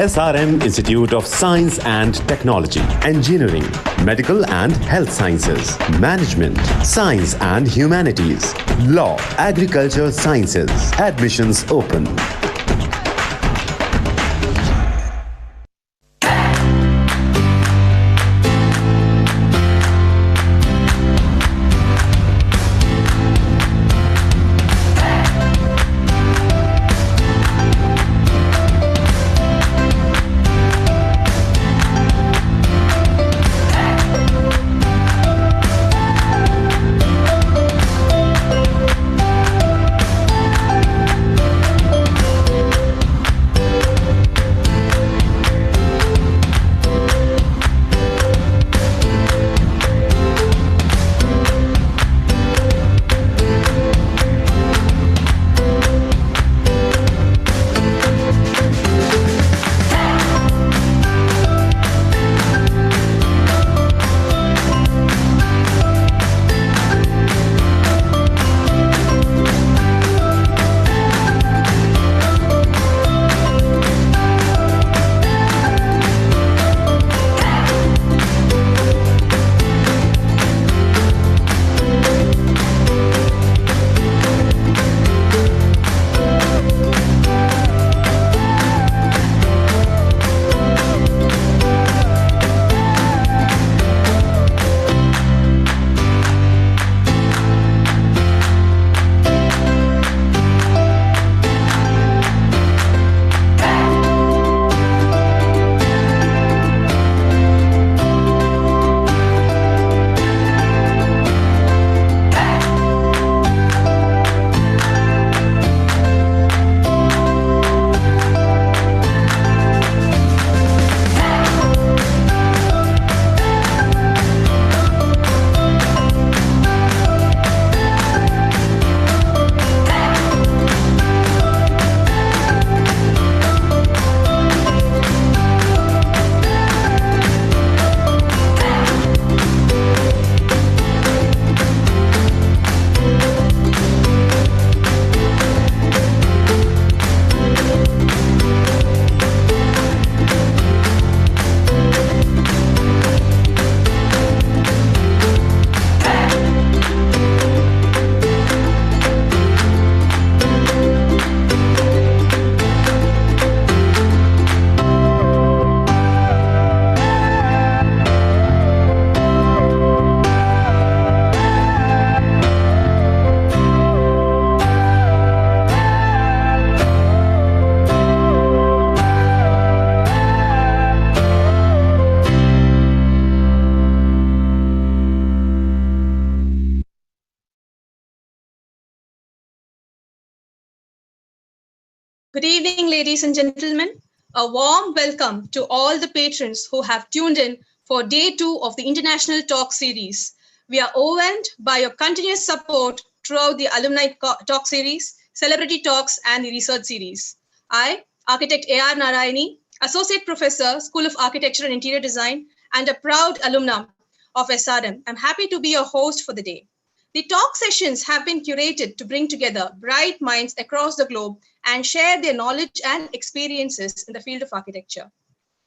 SRM Institute of Science and Technology, Engineering, Medical and Health Sciences, Management, Science and Humanities, Law, Agriculture Sciences. Admissions open. Good evening, ladies and gentlemen. A warm welcome to all the patrons who have tuned in for day 2 of the International Talk Series. We are overwhelmed by your continuous support throughout the Alumni Talk Series, Celebrity Talks, and the Research Series. I, Architect A.R. Narayani, Associate Professor, School of Architecture and Interior Design, and a proud alumna of SRM, I'm happy to be your host for the day. The talk sessions have been curated to bring together bright minds across the globe and share their knowledge and experiences in the field of architecture.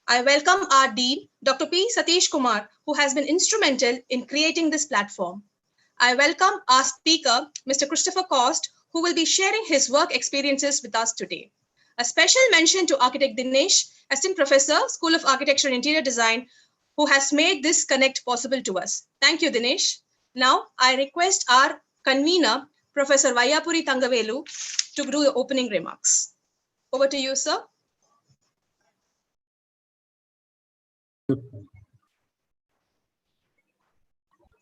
I welcome our Dean, Dr. P. Satish Kumar, who has been instrumental in creating this platform. I welcome our speaker, Mr. Christopher Cost, who will be sharing his work experiences with us today. A special mention to Architect Dinesh, Assistant Professor, School of Architecture and Interior Design, who has made this connect possible to us. Thank you, Dinesh. Now, I request our convener, Professor Vayapuri Thangavelu, to do the opening remarks. Over to you, sir.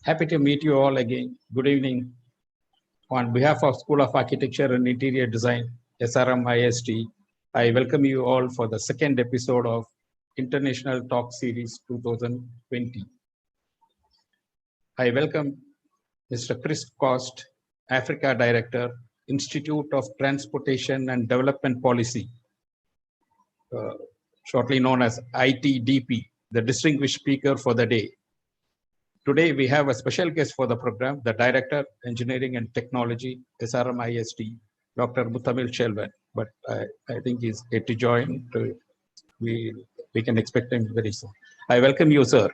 Happy to meet you all again. Good evening. On behalf of School of Architecture and Interior Design, SRM IST, I welcome you all for the second episode of International Talk Series 2020. I welcome Mr. Chris Cost, Africa Director, Institute of Transportation and Development Policy, shortly known as ITDP, the distinguished speaker for the day. Today, we have a special guest for the program, the Director, Engineering and Technology, SRM IST, Dr. Muthamil Shelvan, but I think he's yet to join to we can expect him very soon. I welcome you, sir.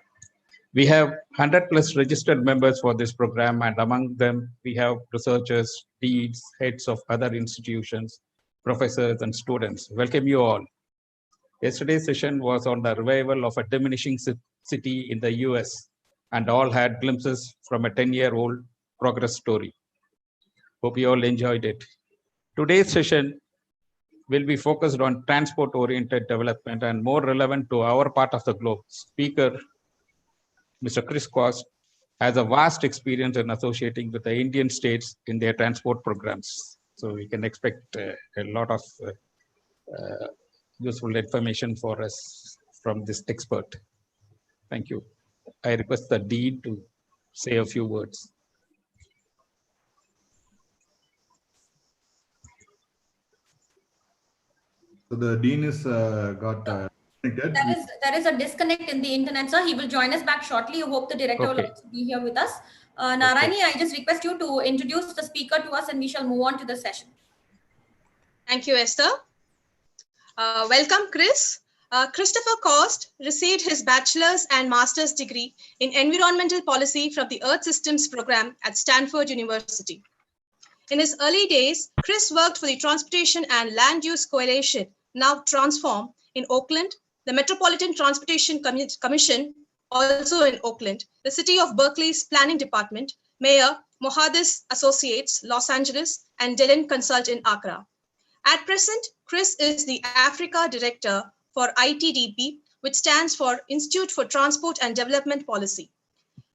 We have 100 plus registered members for this program, and among them we have researchers, deans, heads of other institutions, professors and students. Welcome you all. Yesterday's session was on the revival of a diminishing city in the US, and all had glimpses from a 10-year-old progress story. Hope you all enjoyed it. Today's session will be focused on transport-oriented development and more relevant to our part of the globe. Speaker, Mr. Chris Cost, has a vast experience in associating with the Indian states in their transport programs. So we can expect a lot of useful information for us from this expert. Thank you. I request the Dean to say a few words. So the Dean is got connected. There is a disconnect in the internet, sir. He will join us back shortly. I hope the director will also be here with us. Narayani, I just request you to introduce the speaker to us and we shall move on to the session. Thank you, Esther. Welcome, Chris. Christopher Cost received his bachelor's and master's degree in environmental policy from the Earth Systems program at Stanford University. In his early days, Chris worked for the Transportation and Land Use Coalition, now Transform, in Oakland, the Metropolitan Transportation Commission, also in Oakland, the City of Berkeley's Planning Department, Mayor Mohadis Associates, Los Angeles, and Dillon Consult in Accra. At present, Chris is the Africa Director for ITDP, which stands for Institute for Transport and Development Policy.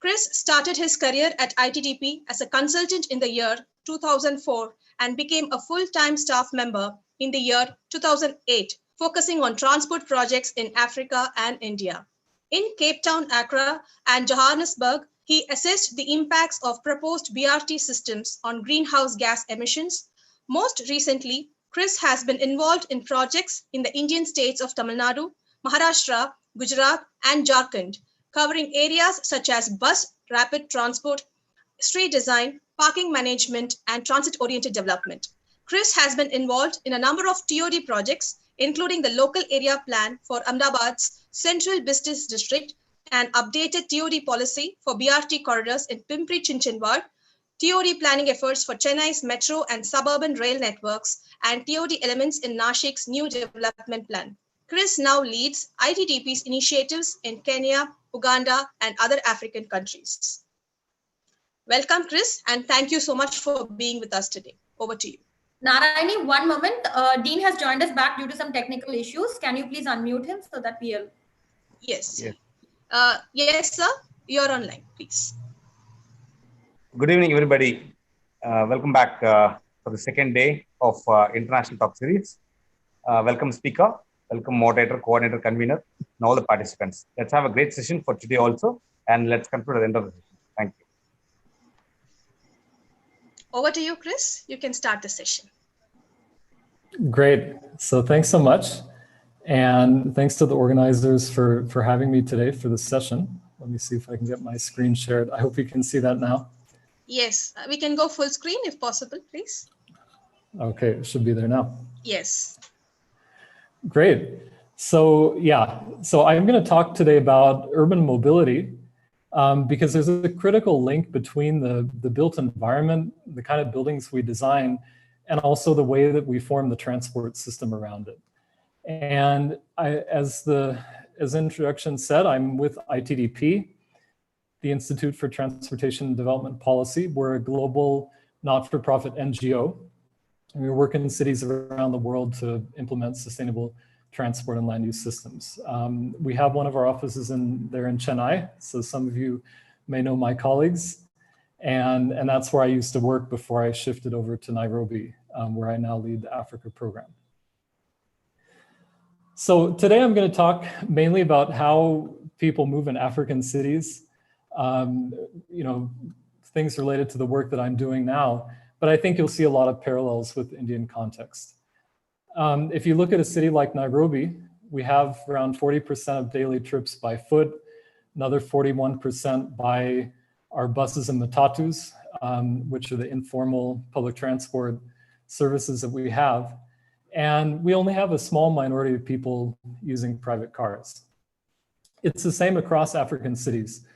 Chris started his career at ITDP as a consultant in the year 2004 and became a full-time staff member in the year 2008, focusing on transport projects in Africa and India. In Cape Town, Accra, and Johannesburg, he assessed the impacts of proposed BRT systems on greenhouse gas emissions. Most recently, Chris has been involved in projects in the Indian states of Tamil Nadu, Maharashtra, Gujarat, and Jharkhand, covering areas such as bus, rapid transport, street design, parking management, and transit-oriented development. Chris has been involved in a number of TOD projects, including the local area plan for Ahmedabad's Central Business District, and updated TOD policy for BRT corridors in Pimpri-Chinchwad, TOD planning efforts for Chennai's metro and suburban rail networks, and TOD elements in Nashik's new development plan. Chris now leads ITDP's initiatives in Kenya, Uganda, and other African countries. Welcome, Chris, and thank you so much for being with us today. Over to you. Narayani, one moment. Dean has joined us back due to some technical issues. Can you please unmute him so that we'll... Yes. Yes, sir. You're online, please. Good evening, everybody. Welcome back for the second day of International Talk Series. Welcome, speaker. Welcome, moderator, coordinator, convener, and all the participants. Let's have a great session for today also, and let's conclude at the end of the session. Thank you. Over to you, Chris. You can start the session. Great. So thanks so much. And thanks to the organizers for having me today for this session. Let me see if I can get my screen shared. I hope you can see that now. Yes, we can go full screen if possible, please. Okay, it should be there now. Yes. Great. So so I'm going to talk today about urban mobility because there's a critical link between the built environment, the kind of buildings we design, and also the way that we form the transport system around it. And as introduction said, I'm with ITDP, the Institute for Transportation and Development Policy. We're a global not-for-profit NGO. And we work in cities around the world to implement sustainable transport and land use systems. We have one of our offices there in Chennai, so some of you may know my colleagues. And that's where I used to work before I shifted over to Nairobi, where I now lead the Africa program. So today I'm going to talk mainly about how people move in African cities, things related to the work that I'm doing now, but I think you'll see a lot of parallels with Indian context. If you look at a city like Nairobi, we have around 40% of daily trips by foot, another 41% by our buses and matatus, which are the informal public transport services that we have. And we only have a small minority of people using private cars. It's the same across African cities.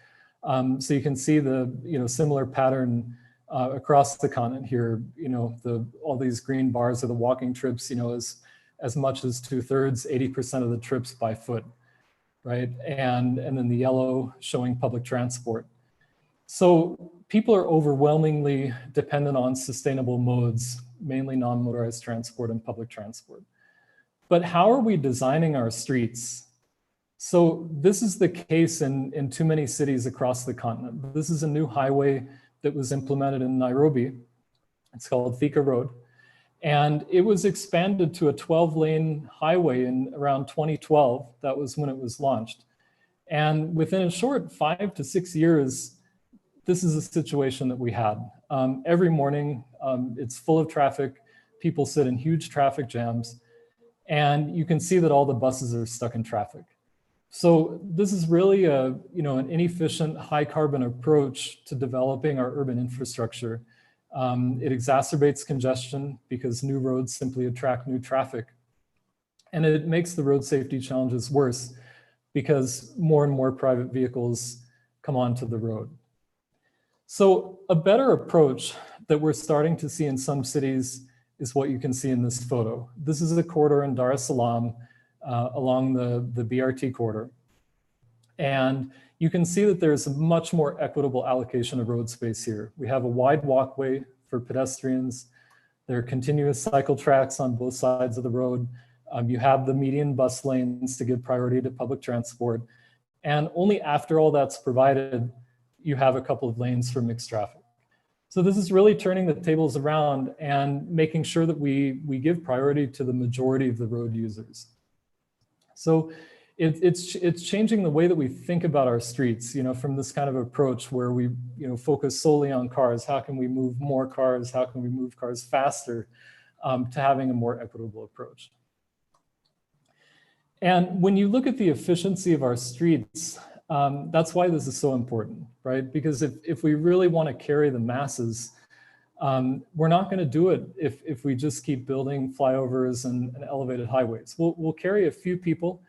So you can see the similar pattern across the continent here. All these green bars are the walking trips. As much as 2/3, 80% of the trips by foot, right? And then the yellow showing public transport. So people are overwhelmingly dependent on sustainable modes, mainly non-motorized transport and public transport. But how are we designing our streets? So this is the case in too many cities across the continent. This is a new highway that was implemented in Nairobi. It's called Thika Road. And it was expanded to a 12-lane highway in around 2012. That was when it was launched. And within a short 5 to 6 years, this is a situation that we had. Every morning, it's full of traffic. People sit in huge traffic jams. And you can see that all the buses are stuck in traffic. So this is really an inefficient, high carbon approach to developing our urban infrastructure. It exacerbates congestion because new roads simply attract new traffic. And it makes the road safety challenges worse because more and more private vehicles come onto the road. So a better approach that we're starting to see in some cities is what you can see in this photo. This is a corridor in Dar es Salaam along the BRT corridor. And you can see that there's a much more equitable allocation of road space here. We have a wide walkway for pedestrians. There are continuous cycle tracks on both sides of the road. You have the median bus lanes to give priority to public transport. And only after all that's provided, you have a couple of lanes for mixed traffic. So this is really turning the tables around and making sure that we give priority to the majority of the road users. So it's changing the way that we think about our streets, from this kind of approach where we focus solely on cars. How can we move more cars? How can we move cars faster? To having a more equitable approach. And when you look at the efficiency of our streets, that's why this is so important, right? Because if we really want to carry the masses, we're not going to do it if we just keep building flyovers and elevated highways. We'll carry a few people,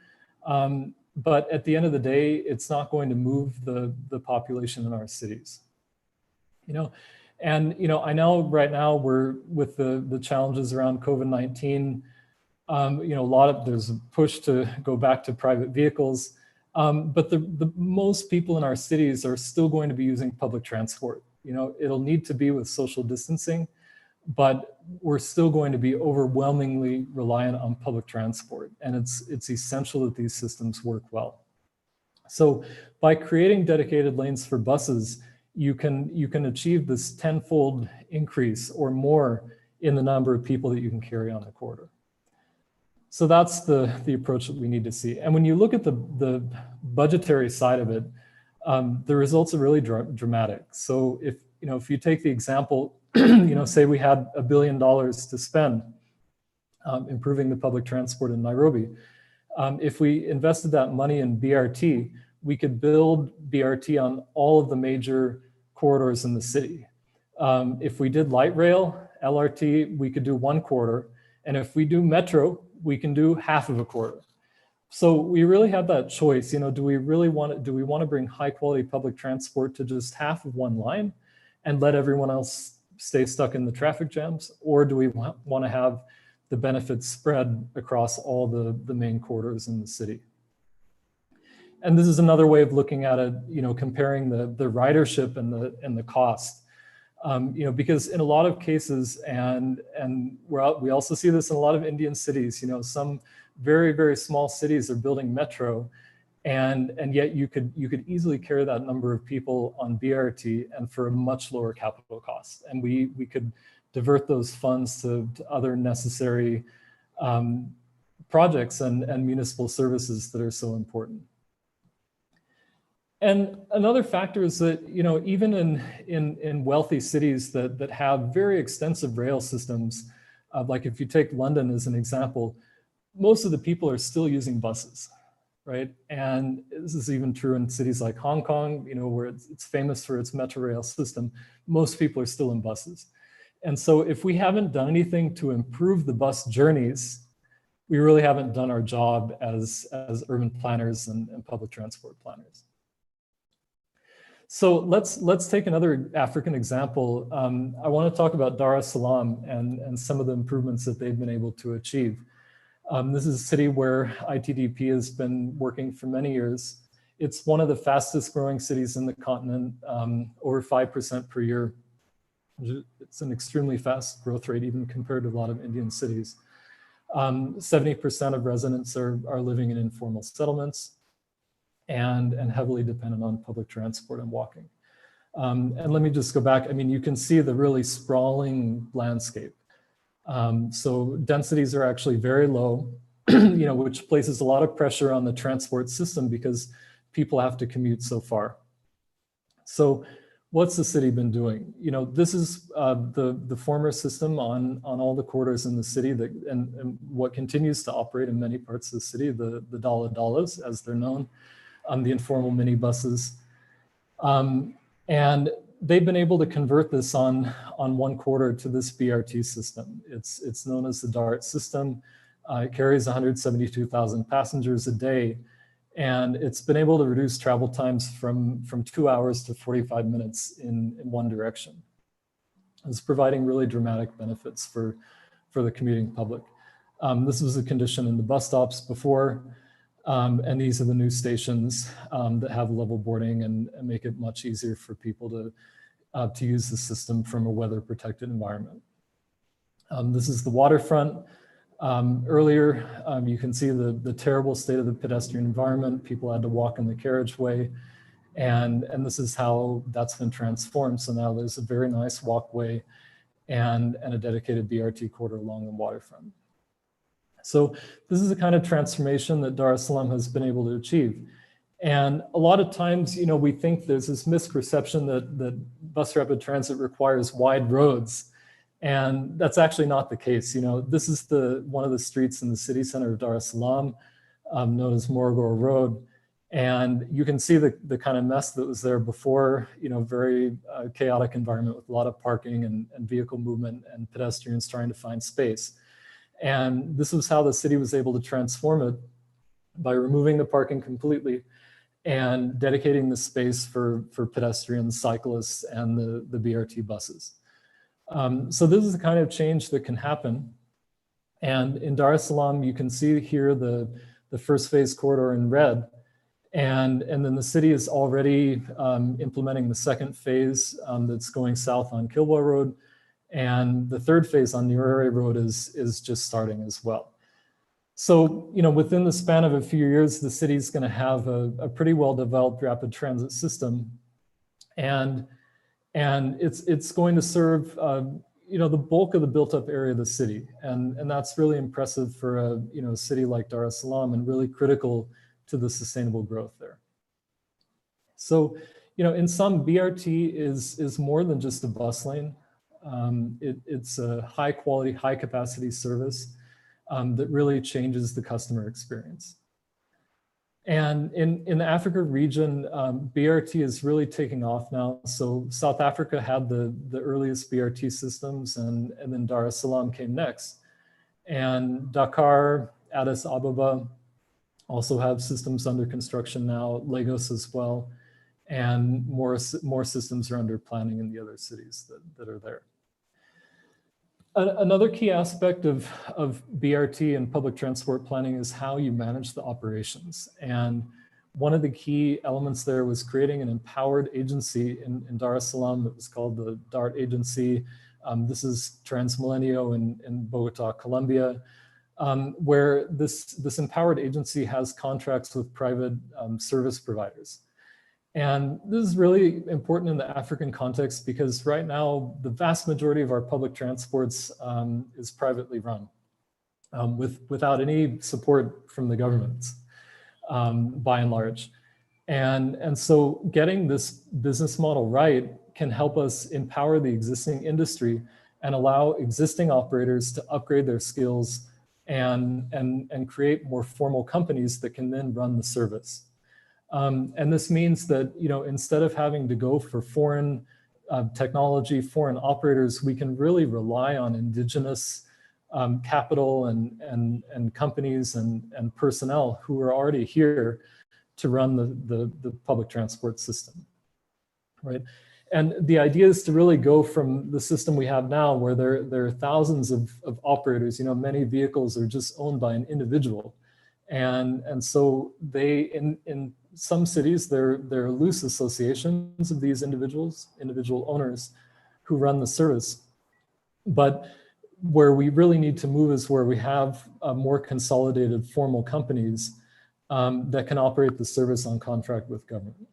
but at the end of the day, it's not going to move the population in our cities. And I know right now we're with the challenges around COVID-19. There's a push to go back to private vehicles. But the most people in our cities are still going to be using public transport. It'll need to be with social distancing, but we're still going to be overwhelmingly reliant on public transport. And it's essential that these systems work well. So by creating dedicated lanes for buses, you can achieve this 10-fold increase or more in the number of people that you can carry on the corridor. So that's the approach that we need to see. And when you look at the budgetary side of it, the results are really dramatic. So if you take the example, say we had $1 billion to spend improving the public transport in Nairobi. If we invested that money in BRT, we could build BRT on all of the major corridors in the city. If we did light rail, LRT, we could do 1 corridor. And if we do metro, we can do half of a corridor. So we really have that choice. Do we want to bring high quality public transport to just half of one line and let everyone else stay stuck in the traffic jams? Or do we want to have the benefits spread across all the main corridors in the city? And this is another way of looking at it, comparing the ridership and the cost. Because in a lot of cases, and we also see this in a lot of Indian cities, some very, very small cities are building metro, and yet you could easily carry that number of people on BRT and for a much lower capital cost. And we could divert those funds to other necessary projects and municipal services that are so important. And another factor is that, even in wealthy cities that have very extensive rail systems, like if you take London as an example, most of the people are still using buses, right? And this is even true in cities like Hong Kong, where it's famous for its metro rail system. Most people are still in buses. And so if we haven't done anything to improve the bus journeys, we really haven't done our job as urban planners and public transport planners. So let's take another African example. I want to talk about Dar es Salaam and some of the improvements that they've been able to achieve. This is a city where ITDP has been working for many years. It's one of the fastest growing cities in the continent, over 5% per year. It's an extremely fast growth rate, even compared to a lot of Indian cities. 70% of residents are living in informal settlements and heavily dependent on public transport and walking. And let me just go back. I mean, you can see the really sprawling landscape. So densities are actually very low, which places a lot of pressure on the transport system because people have to commute so far. So what's the city been doing? This is the former system on all the corridors in the city and what continues to operate in many parts of the city, the Dala-Dalas, as they're known, the informal minibuses. And they've been able to convert this on one corridor to this BRT system. It's known as the DART system. It carries 172,000 passengers a day. And it's been able to reduce travel times from 2 hours to 45 minutes in one direction. It's providing really dramatic benefits for the commuting public. This was a condition in the bus stops before, and these are the new stations that have level boarding and make it much easier for people to use the system from a weather protected environment. This is the waterfront. Earlier, you can see the terrible state of the pedestrian environment. People had to walk in the carriageway, and this is how that's been transformed. So now there's a very nice walkway and a dedicated BRT corridor along the waterfront. So this is the kind of transformation that Dar es Salaam has been able to achieve. And a lot of times, we think there's this misperception that bus rapid transit requires wide roads. And that's actually not the case. This is one of the streets in the city center of Dar es Salaam, known as Morogoro Road. And you can see the kind of mess that was there before, very chaotic environment with a lot of parking and vehicle movement and pedestrians trying to find space. And this was how the city was able to transform it by removing the parking completely and dedicating the space for pedestrians, cyclists, and the BRT buses. So this is the kind of change that can happen. And in Dar es Salaam, you can see here the first phase corridor in red. And then the city is already implementing the second phase that's going south on Kilwa Road. And the third phase on Nairobi Road is just starting as well. So, within the span of a few years, the city is going to have a pretty well-developed rapid transit system. And it's going to serve, the bulk of the built-up area of the city. And that's really impressive for a city like Dar es Salaam and really critical to the sustainable growth there. So, in sum, BRT is more than just a bus lane. It's a high quality, high capacity service that really changes the customer experience. And in the Africa region, BRT is really taking off now. So South Africa had the earliest BRT systems, and then Dar es Salaam came next. And Dakar, Addis Ababa also have systems under construction now, Lagos as well. And more systems are under planning in the other cities that are there. Another key aspect of BRT and public transport planning is how you manage the operations. And one of the key elements there was creating an empowered agency in Dar es Salaam that was called the DART Agency. This is Transmilenio in Bogota, Colombia, where this empowered agency has contracts with private service providers. And this is really important in the African context because right now, the vast majority of our public transports is privately run without any support from the governments, by and large. And so getting this business model right can help us empower the existing industry and allow existing operators to upgrade their skills and create more formal companies that can then run the service. And this means that, instead of having to go for foreign technology, foreign operators, we can really rely on indigenous capital and companies and personnel who are already here to run the public transport system, right? And the idea is to really go from the system we have now, where there are thousands of operators. You know, many vehicles are just owned by an individual, and so they in some cities there are loose associations of these individual owners who run the service. But where we really need to move is where we have more consolidated formal companies that can operate the service on contract with government.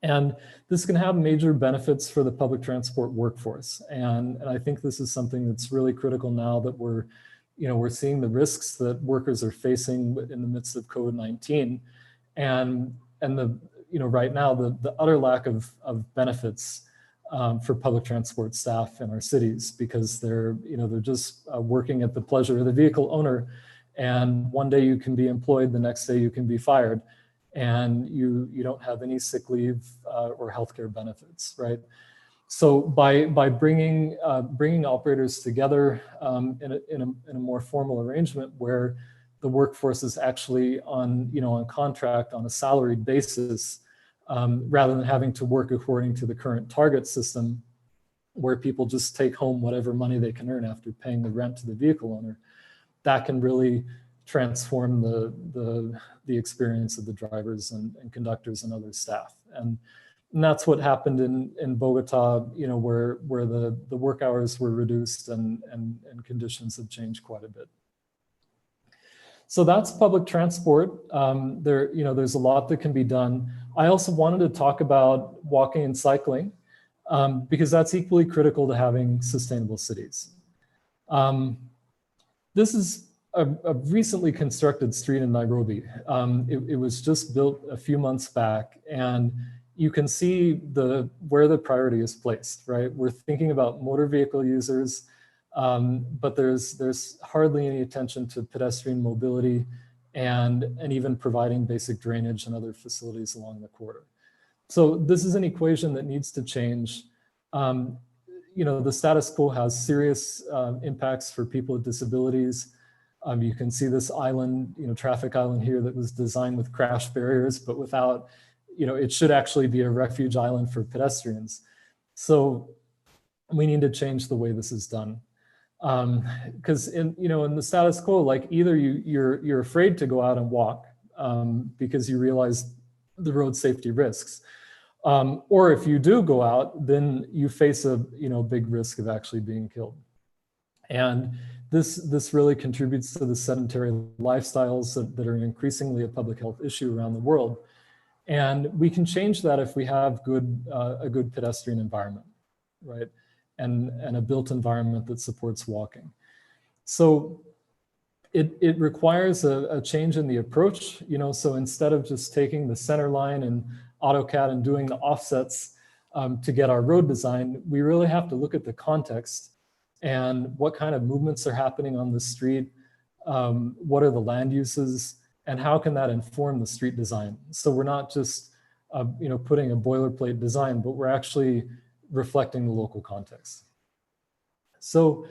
And this can have major benefits for the public transport workforce. And I think this is something that's really critical now that we're seeing the risks that workers are facing in the midst of COVID-19. And right now, the utter lack of benefits for public transport staff in our cities, because they're just working at the pleasure of the vehicle owner. And one day you can be employed, the next day you can be fired, and you don't have any sick leave or healthcare benefits, right? So by bringing operators together in a more formal arrangement where the workforce is actually on contract on a salaried basis, rather than having to work according to the current target system, where people just take home whatever money they can earn after paying the rent to the vehicle owner, that can really transform the experience of the drivers and conductors and other staff. And that's what happened in Bogota, where the work hours were reduced and conditions have changed quite a bit. So that's public transport. There's a lot that can be done. I also wanted to talk about walking and cycling, because that's equally critical to having sustainable cities. This is a recently constructed street in Nairobi. It was just built a few months back, and you can see where the priority is placed, right? We're thinking about motor vehicle users, but there's hardly any attention to pedestrian mobility and even providing basic drainage and other facilities along the corridor. So this is an equation that needs to change. The status quo has serious impacts for people with disabilities. You can see this island, traffic island here that was designed with crash barriers, but without, it should actually be a refuge island for pedestrians. So we need to change the way this is done. Because in the status quo, like either you're afraid to go out and walk because you realize the road safety risks, or if you do go out, then you face a big risk of actually being killed. And this really contributes to the sedentary lifestyles that are increasingly a public health issue around the world. And we can change that if we have a good pedestrian environment, right? And a built environment that supports walking. So it requires a change in the approach, so instead of just taking the center line and AutoCAD and doing the offsets to get our road design, we really have to look at the context and what kind of movements are happening on the street, what are the land uses, and how can that inform the street design? So we're not just putting a boilerplate design, but we're actually reflecting the local context. So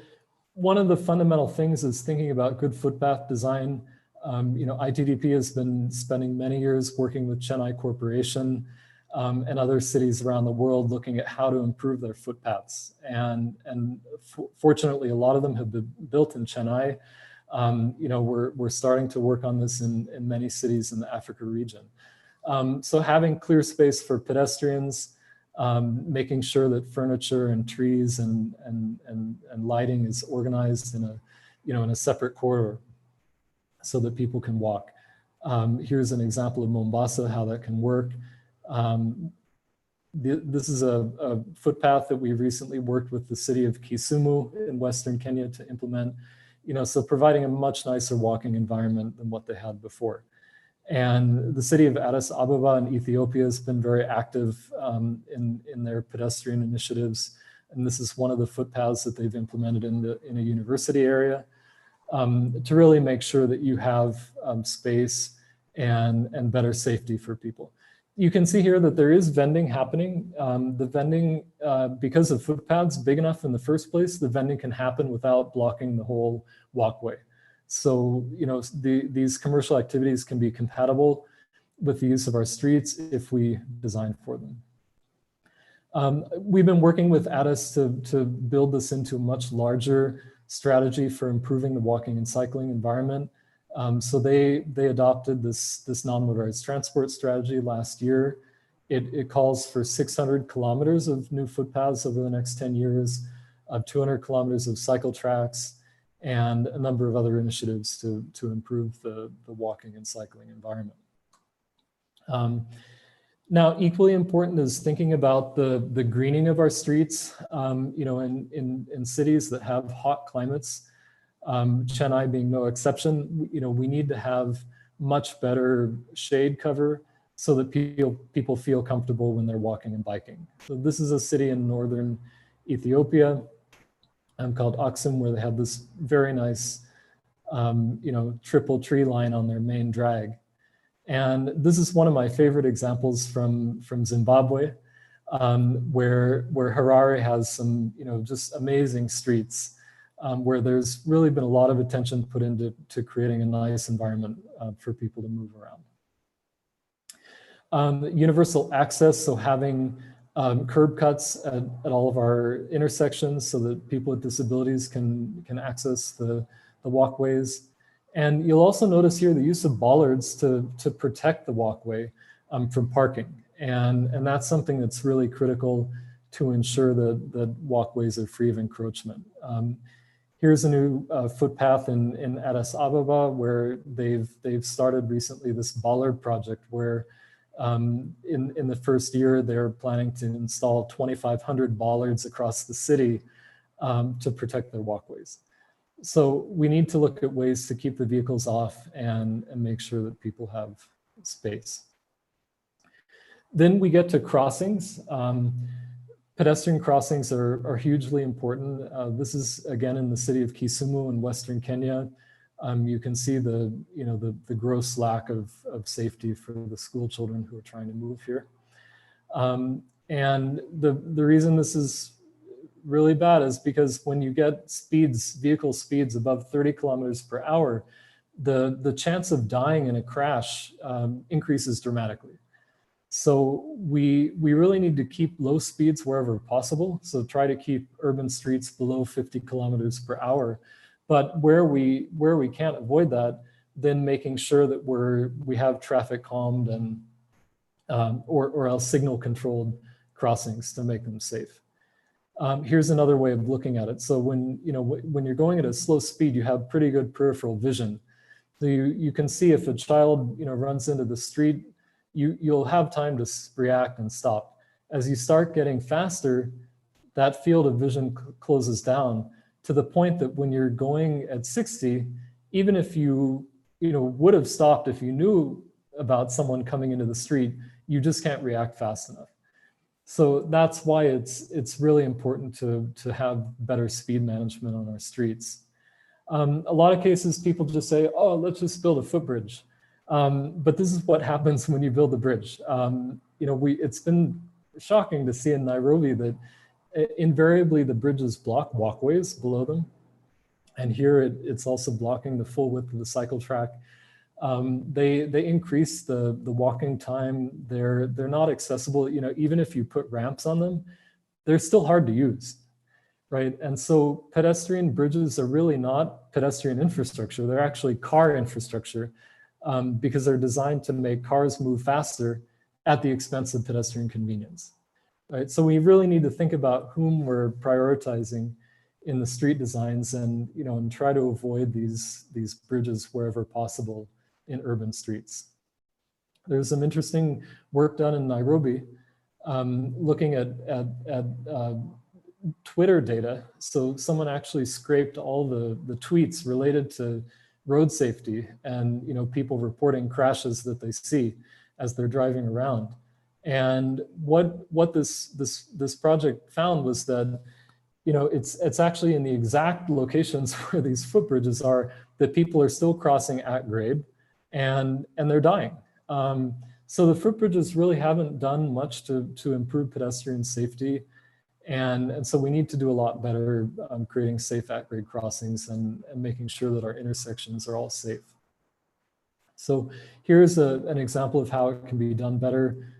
one of the fundamental things is thinking about good footpath design. ITDP has been spending many years working with Chennai Corporation and other cities around the world looking at how to improve their footpaths. And fortunately, a lot of them have been built in Chennai. We're starting to work on this in many cities in the Africa region. So having clear space for pedestrians, making sure that furniture and trees and lighting is organized in a separate corridor so that people can walk. Here's an example of Mombasa, how that can work. This is a footpath that we recently worked with the city of Kisumu in Western Kenya to implement, so providing a much nicer walking environment than what they had before. And the city of Addis Ababa in Ethiopia has been very active in their pedestrian initiatives. And this is one of the footpaths that they've implemented in a university area to really make sure that you have space and better safety for people. You can see here that there is vending happening. The vending, because of footpaths big enough in the first place, the vending can happen without blocking the whole walkway. So, these commercial activities can be compatible with the use of our streets if we design for them. We've been working with ADIS to build this into a much larger strategy for improving the walking and cycling environment. So they adopted this non-motorized transport strategy last year. It calls for 600 kilometers of new footpaths over the next 10 years, 200 kilometers of cycle tracks, and a number of other initiatives to improve the walking and cycling environment. Now, equally important is thinking about the greening of our streets. In cities that have hot climates, Chennai being no exception, we need to have much better shade cover so that people feel comfortable when they're walking and biking. So this is a city in northern Ethiopia called Aksum, where they have this very nice, triple tree line on their main drag. And this is one of my favorite examples from Zimbabwe, where Harare has some, just amazing streets, where there's really been a lot of attention put into creating a nice environment for people to move around. Universal access, so having curb cuts at all of our intersections so that people with disabilities can access the walkways. And you'll also notice here the use of bollards to protect the walkway from parking. And that's something that's really critical to ensure that walkways are free of encroachment. Here's a new footpath in Addis Ababa where they've started recently this bollard project where in the first year they're planning to install 2,500 bollards across the city to protect their walkways. So we need to look at ways to keep the vehicles off and make sure that people have space. Then we get to crossings. Pedestrian crossings are hugely important. This is again in the city of Kisumu in Western Kenya. You can see the gross lack of safety for the school children who are trying to move here. And the reason this is really bad is because when you get vehicle speeds above 30 kilometers per hour, the chance of dying in a crash increases dramatically. So we really need to keep low speeds wherever possible. So try to keep urban streets below 50 kilometers per hour. But where we can't avoid that, then making sure that we have traffic calmed and or else signal controlled crossings to make them safe. Here's another way of looking at it. So when you're going at a slow speed, you have pretty good peripheral vision. So you can see if a child runs into the street, you'll have time to react and stop. As you start getting faster, that field of vision closes down to the point that when you're going at 60, even if you would have stopped if you knew about someone coming into the street, you just can't react fast enough. So that's why it's really important to have better speed management on our streets. A lot of cases, people just say, oh, let's just build a footbridge. But this is what happens when you build a bridge. It's been shocking to see in Nairobi that invariably the bridges block walkways below them. And here it's also blocking the full width of the cycle track. They increase the walking time. They're not accessible. Even if you put ramps on them, they're still hard to use, right? And so pedestrian bridges are really not pedestrian infrastructure. They're actually car infrastructure because they're designed to make cars move faster at the expense of pedestrian convenience, right? So we really need to think about whom we're prioritizing in the street designs and try to avoid these bridges wherever possible in urban streets. There's some interesting work done in Nairobi looking at Twitter data. So someone actually scraped all the tweets related to road safety and people reporting crashes that they see as they're driving around. And what this project found was that it's actually in the exact locations where these footbridges are that people are still crossing at grade and they're dying. So the footbridges really haven't done much to improve pedestrian safety. And so we need to do a lot better creating safe at-grade crossings and making sure that our intersections are all safe. So here's an example of how it can be done better.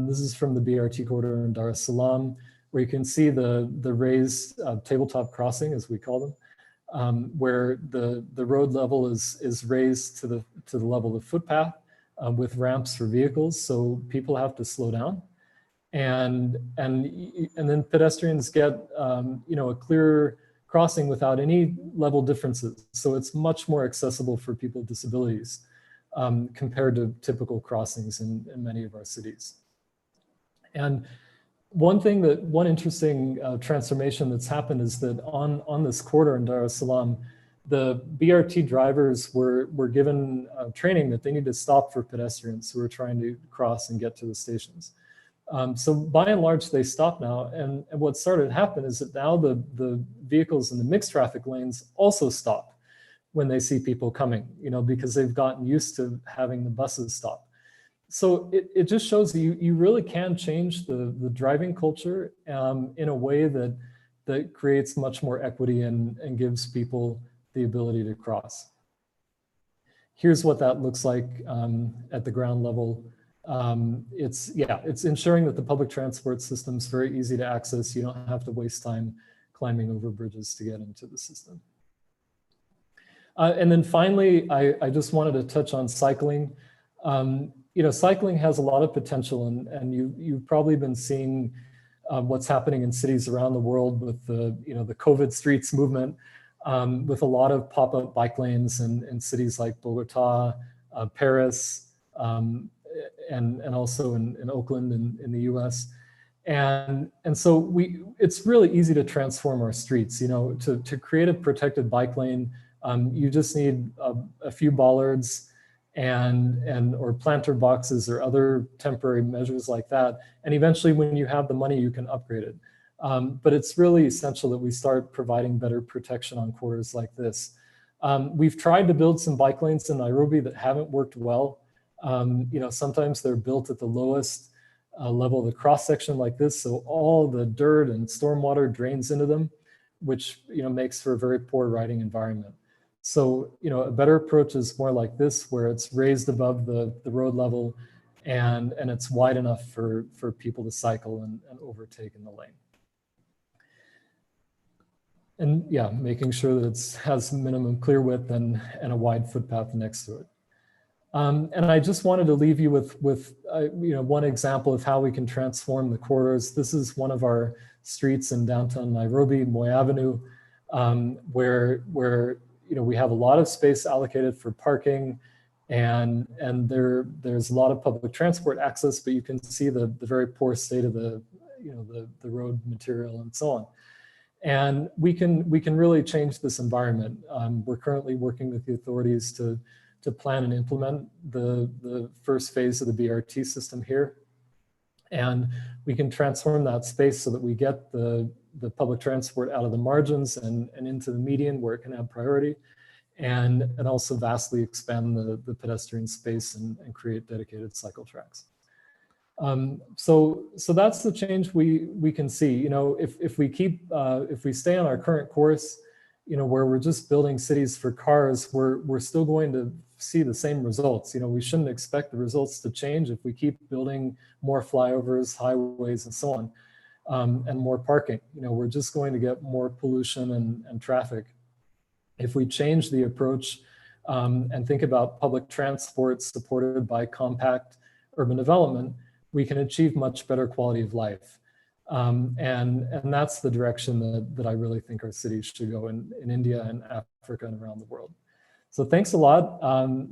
This is from the BRT corridor in Dar es Salaam, where you can see the raised tabletop crossing, as we call them, where the road level is raised to the level of the footpath with ramps for vehicles, so people have to slow down. And then pedestrians get a clearer crossing without any level differences. So it's much more accessible for people with disabilities compared to typical crossings in many of our cities. And one interesting transformation that's happened is that on this corridor in Dar es Salaam, the BRT drivers were given training that they need to stop for pedestrians who are trying to cross and get to the stations. So by and large, they stop now. And what started to happen is that now the vehicles in the mixed traffic lanes also stop when they see people coming, because they've gotten used to having the buses stop. So it just shows you really can change the driving culture in a way that creates much more equity and gives people the ability to cross. Here's what that looks like at the ground level. It's ensuring that the public transport system is very easy to access. You don't have to waste time climbing over bridges to get into the system. And then finally, I just wanted to touch on cycling. Cycling has a lot of potential, and you've probably been seeing what's happening in cities around the world with the COVID streets movement, with a lot of pop-up bike lanes in cities like Bogota, Paris, and also in Oakland in the US. And so it's really easy to transform our streets. To create a protected bike lane, you just need a few bollards or planter boxes or other temporary measures like that. And eventually when you have the money, you can upgrade it. But it's really essential that we start providing better protection on corridors like this. We've tried to build some bike lanes in Nairobi that haven't worked well. Sometimes they're built at the lowest level of the cross section like this. So all the dirt and stormwater drains into them, which, makes for a very poor riding environment. So, a better approach is more like this, where it's raised above the road level and it's wide enough for people to cycle and overtake in the lane. And yeah, making sure that it has minimum clear width and a wide footpath next to it. And I just wanted to leave you with one example of how we can transform the corridors. This is one of our streets in downtown Nairobi, Moi Avenue, where we have a lot of space allocated for parking, and there's a lot of public transport access, but you can see the very poor state of the road material and so on. And we can really change this environment. We're currently working with the authorities to plan and implement the first phase of the BRT system here. And we can transform that space so that we get the public transport out of the margins and into the median where it can have priority, and also vastly expand the pedestrian space and create dedicated cycle tracks. So that's the change we can see. If we stay on our current course, where we're just building cities for cars, we're still going to see the same results. We shouldn't expect the results to change if we keep building more flyovers, highways, and so on, and more parking. We're just going to get more pollution and traffic. If we change the approach and think about public transport supported by compact urban development, we can achieve much better quality of life. And that's the direction that I really think our cities should go in India and Africa and around the world. So thanks a lot.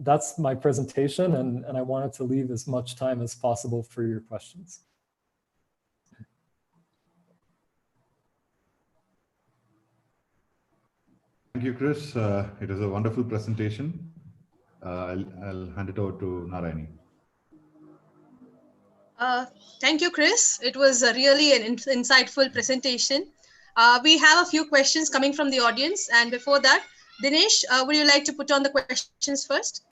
That's my presentation, and I wanted to leave as much time as possible for your questions. Thank you, Chris. It was a wonderful presentation. I'll hand it over to Narayani. Thank you, Chris. It was really an insightful presentation. We have a few questions coming from the audience. And before that, Dinesh, would you like to put on the questions first?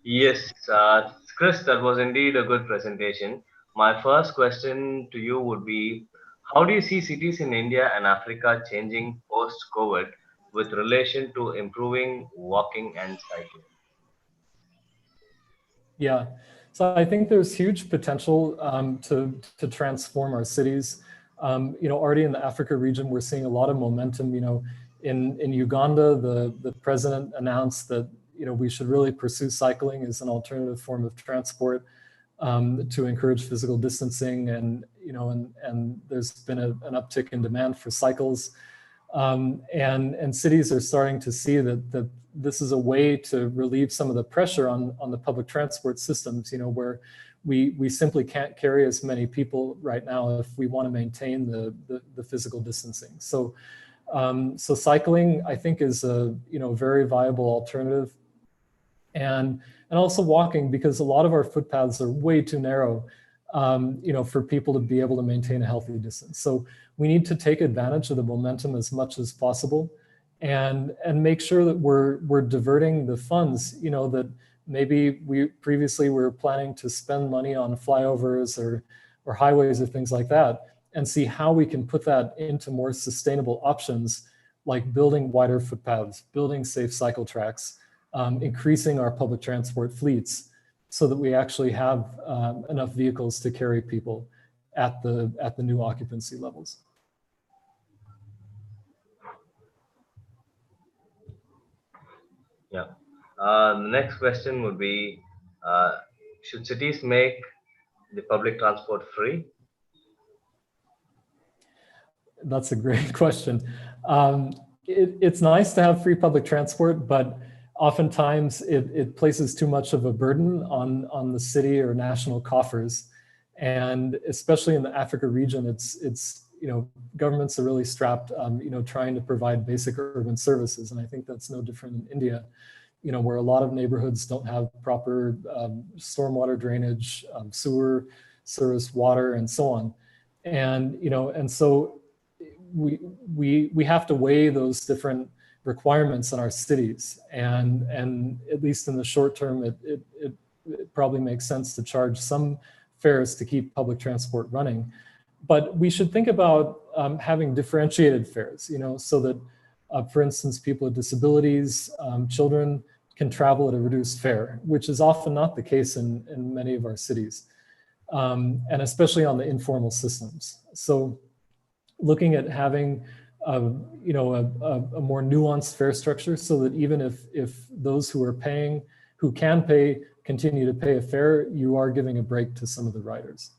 Yes, Chris, that was indeed a good presentation. My first question to you would be, how do you see cities in India and Africa changing post-COVID with relation to improving walking and cycling? Yeah, so I think there's huge potential to transform our cities. Already in the Africa region, we're seeing a lot of momentum. In Uganda, the president announced that we should really pursue cycling as an alternative form of transport to encourage physical distancing, and there's been an uptick in demand for cycles. And cities are starting to see that this is a way to relieve some of the pressure on the public transport systems, where we simply can't carry as many people right now if we want to maintain the physical distancing. So cycling, I think, is a very viable alternative, and also walking, because a lot of our footpaths are way too narrow, for people to be able to maintain a healthy distance. So we need to take advantage of the momentum as much as possible, and make sure that we're diverting the funds, that maybe we previously were planning to spend money on flyovers or highways or things like that, and see how we can put that into more sustainable options, like building wider footpaths, building safe cycle tracks, increasing our public transport fleets, so that we actually have enough vehicles to carry people at the new occupancy levels. Yeah. The next question would be, should cities make the public transport free? That's a great question. It's nice to have free public transport, but oftentimes it places too much of a burden on the city or national coffers. And especially in the Africa region, it's governments are really strapped, trying to provide basic urban services. And I think that's no different in India, where a lot of neighborhoods don't have proper stormwater drainage, sewer service, water, and so on. And so we have to weigh those different requirements in our cities, and at least in the short term, it probably makes sense to charge some fares to keep public transport running. But we should think about having differentiated fares, so that, for instance, people with disabilities, children can travel at a reduced fare, which is often not the case in many of our cities, and especially on the informal systems. So looking at having a more nuanced fare structure, so that even if those who can pay, continue to pay a fare, you are giving a break to some of the riders.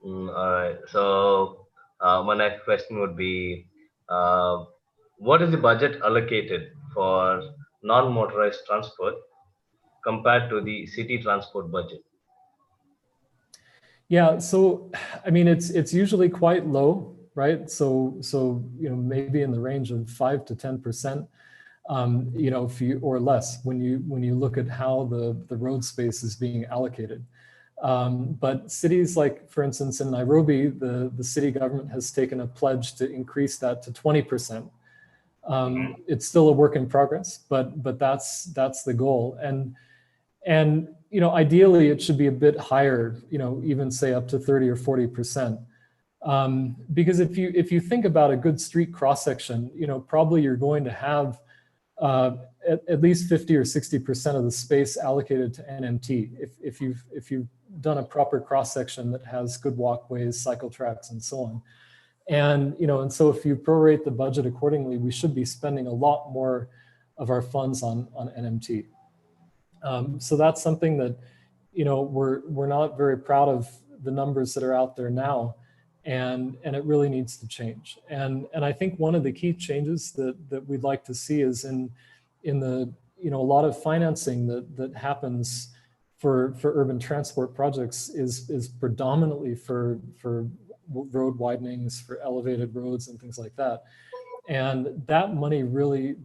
All right. So my next question would be, what is the budget allocated for non-motorized transport compared to the city transport budget? Yeah, so I mean, it's usually quite low, right? So maybe in the range of 5 to 10%, or less when you look at how the road space is being allocated. But cities like, for instance, in Nairobi, the city government has taken a pledge to increase that to 20%. It's still a work in progress, but that's the goal. And ideally it should be a bit higher, even say up to 30 or 40%. Because if you think about a good street cross section, probably you're going to have at least 50 or 60% of the space allocated to NMT. If you've done a proper cross section that has good walkways, cycle tracks, and so on. And so if you prorate the budget accordingly, we should be spending a lot more of our funds on NMT. So that's something that, we're not very proud of the numbers that are out there now, and it really needs to change. And I think one of the key changes that we'd like to see is in the, a lot of financing that happens for urban transport projects is predominantly for road widenings, for elevated roads and things like that. And that money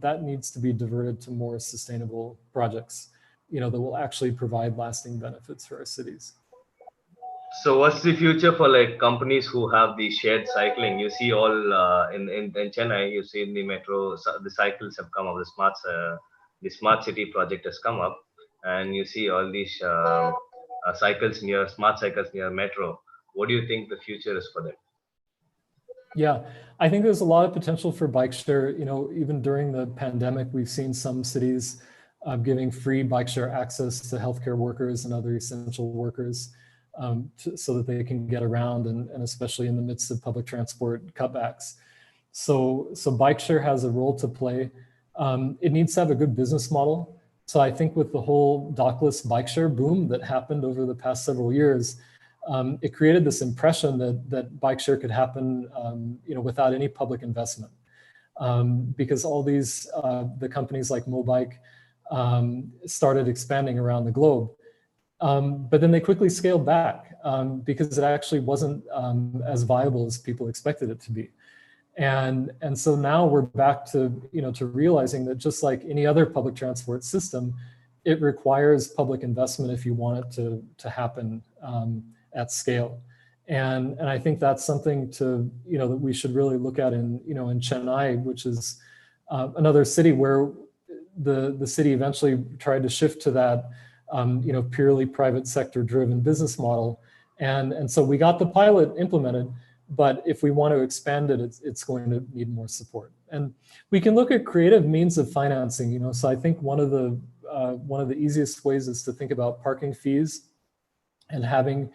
that needs to be diverted to more sustainable projects, that will actually provide lasting benefits for our cities. So what's the future for like companies who have the shared cycling? You see all in Chennai, you see in the metro, the cycles have come up, the smart city project has come up. and you see all these cycles near smart cycles near metro, what do you think the future is for them? Yeah, I think there's a lot of potential for bike share. You know, even during the pandemic, we've seen some cities giving free bike share access to healthcare workers and other essential workers so that they can get around, and especially in the midst of public transport cutbacks. So bike share has a role to play. It needs to have a good business model. So I think with the whole dockless bike share boom that happened over the past several years, it created this impression that bike share could happen, you know, without any public investment, because all these the companies like Mobike started expanding around the globe, but then they quickly scaled back because it actually wasn't as viable as people expected it to be, and so now we're back to, you know, to realizing that just like any other public transport system, it requires public investment if you want it to happen at scale. And I think that's something to, you know, that we should really look at in, you know, in Chennai, which is another city where the city eventually tried to shift to that, you know, purely private sector driven business model. And so we got the pilot implemented, but if we want to expand it, it's going to need more support. And we can look at creative means of financing, you know, so I think one of the easiest ways is to think about parking fees and having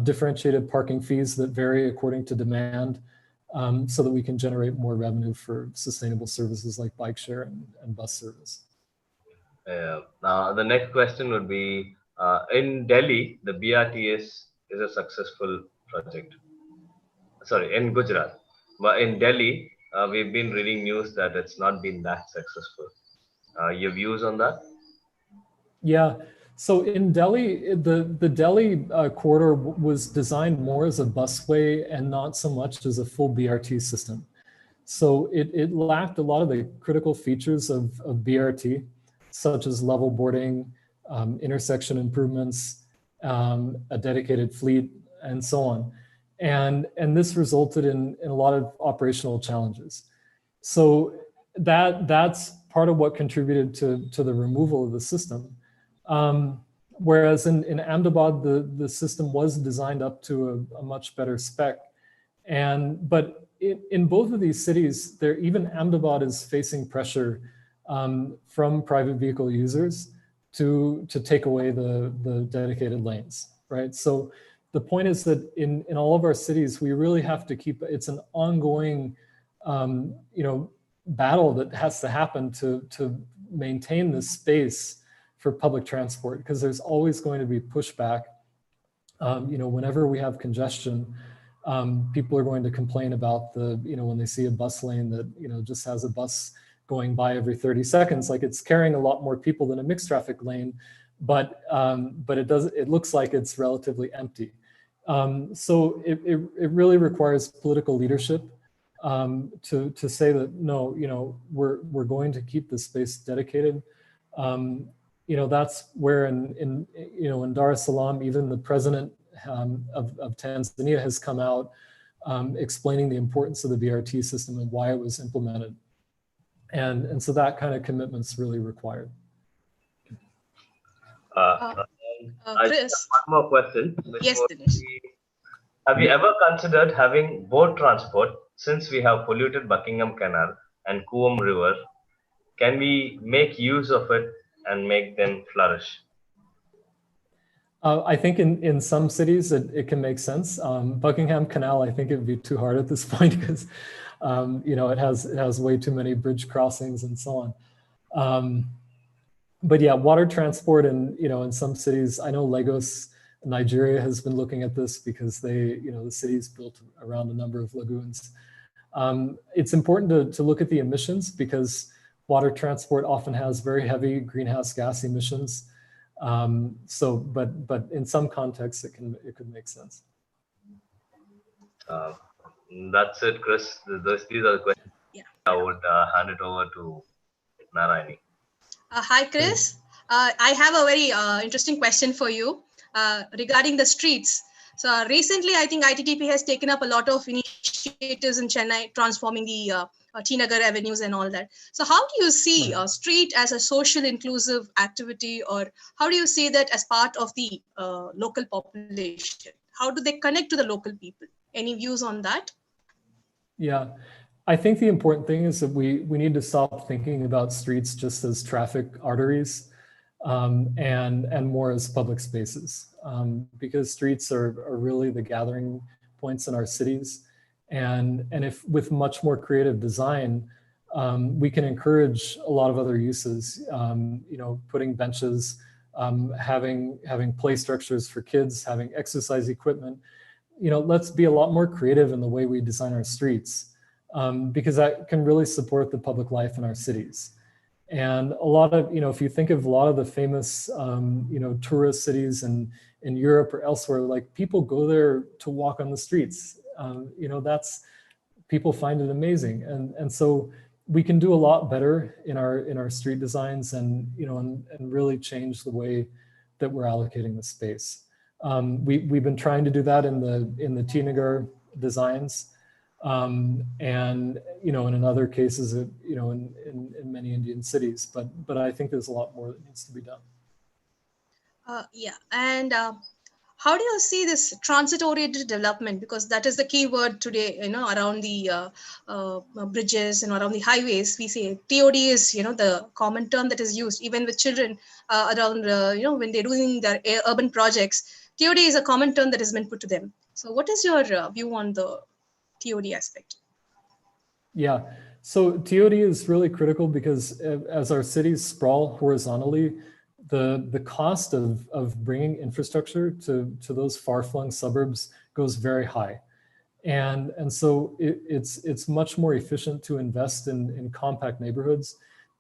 differentiated parking fees that vary according to demand, so that we can generate more revenue for sustainable services like bike share and bus service. Now, the next question would be, in Delhi, the BRT is a successful project. Sorry, in Gujarat. But in Delhi, we've been reading news that it's not been that successful. Your views on that? Yeah. So in Delhi, the Delhi corridor was designed more as a busway and not so much as a full BRT system. So it lacked a lot of the critical features of BRT, such as level boarding, intersection improvements, a dedicated fleet, and so on. And this resulted in a lot of operational challenges. So that's part of what contributed to the removal of the system. Whereas in Ahmedabad, the system was designed up to a much better spec. But in both of these cities, even Ahmedabad is facing pressure from private vehicle users to take away the dedicated lanes, right? So the point is that in all of our cities, we really have to keep, it's an ongoing, you know, battle that has to happen to maintain this space for public transport, because there's always going to be pushback. You know, whenever we have congestion, people are going to complain about you know, when they see a bus lane that, you know, just has a bus going by every 30 seconds, like it's carrying a lot more people than a mixed traffic lane, but it looks like it's relatively empty. So it really requires political leadership to say that, no, you know, we're going to keep this space dedicated. You know, that's where in you know, in Dar es Salaam, even the president of Tanzania has come out explaining the importance of the BRT system and why it was implemented. And so that kind of commitment's really required. Chris. One more question. Yes, Dinesh. Have you ever considered having boat transport, since we have polluted Buckingham Canal and Coombe River? Can we make use of it and make them flourish? I think in some cities it can make sense. Buckingham Canal, I think it would be too hard at this point because you know, it has way too many bridge crossings and so on. But yeah, water transport, and you know, in some cities, I know Lagos, Nigeria has been looking at this because you know, the city's built around a number of lagoons. It's important to look at the emissions, because water transport often has very heavy greenhouse gas emissions. But in some contexts, it could make sense. That's it, Chris. These are the questions. Yeah. I would hand it over to Narayani. Hi, Chris. I have a very interesting question for you regarding the streets. So recently, I think ITTP has taken up a lot of initiatives in Chennai, transforming the T Nagar avenues and all that. So how do you see street as a social inclusive activity, or how do you see that as part of the local population? How do they connect to the local people? Any views on that? Yeah, I think the important thing is that we need to stop thinking about streets just as traffic arteries and more as public spaces, because streets are really the gathering points in our cities. And if with much more creative design, we can encourage a lot of other uses, you know, putting benches, having play structures for kids, having exercise equipment. You know, let's be a lot more creative in the way we design our streets, because that can really support the public life in our cities. And a lot of, you know, if you think of a lot of the famous, you know, tourist cities in Europe or elsewhere, like people go there to walk on the streets. You know, people find it amazing. And so we can do a lot better in our street designs and, you know, and really change the way that we're allocating the space. We've been trying to do that in the T Nagar designs, and you know, in other cases, you know, in many Indian cities. But I think there's a lot more that needs to be done. Yeah, and how do you see this transit-oriented development? Because that is the key word today, you know, around the bridges and around the highways. We say TOD is, you know, the common term that is used even with children around, you know, when they're doing their urban projects. TOD is a common term that has been put to them. So what is your view on the TOD aspect? Yeah, so TOD is really critical because as our cities sprawl horizontally, the cost of bringing infrastructure to those far-flung suburbs goes very high. And so it's much more efficient to invest in compact neighborhoods